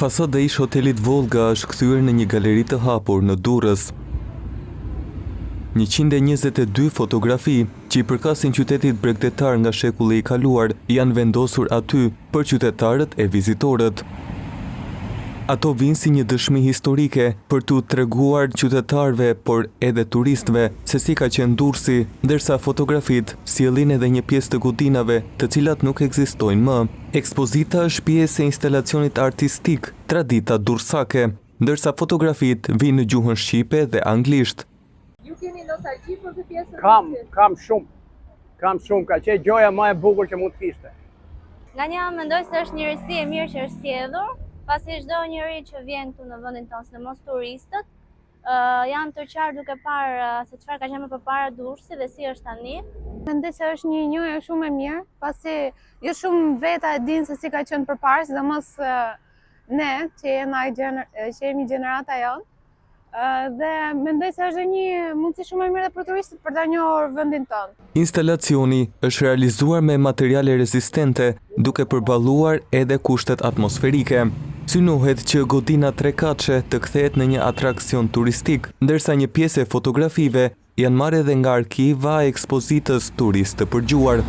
Fasada ish hotelit Volga është kthyer në një galeri të hapur në Durrës. 122 fotografi që i përkasin qytetit bregdetar nga shekulli i kaluar janë vendosur aty për qytetarët e vizitorët. Ato vinë si një dëshmi historike për t'u treguar qytetarëve, por edhe turistëve, se si ka qenë Durrësi, ndërsa fotografit sjellin edhe një pjesë të godinave, të cilat nuk ekzistojnë më. Ekspozita është pjesë e instalacionit artistik Tradita Durrësake, ndërsa fotografit vinë në gjuhën shqipe dhe anglisht. Ju keni nostalgji për këtë pjesë? Kam shumë, ka qenë gjoja më e bukur që mund të kishte. Nga një anë mendoj se është një risi e mirë që është sjellur, pasi çdo njeri që vjen këtu në vendin tonë, sidomos turistët, janë të qartë duke parë se çfarë ka qenë më përpara Durrësi dhe si është tani. Mendoj se është një njohje shumë e mirë, pasi jo shumë veta e dinë se si ka qenë përpara, sidomos ne që jemi gjenerata jonë. Dhe mendoj se është një mundësi shumë e mirë për turistët për ta njohur vendin tonë. Instalacioni është realizuar me materiale rezistente, duke përballuar edhe kushtet atmosferike. Synohet që godina trekatëshe të kthehet në një atraksion turistik, ndërsa një pjesë e fotografive janë marrë edhe nga arkiva e ekspozitës turist të përgjuar.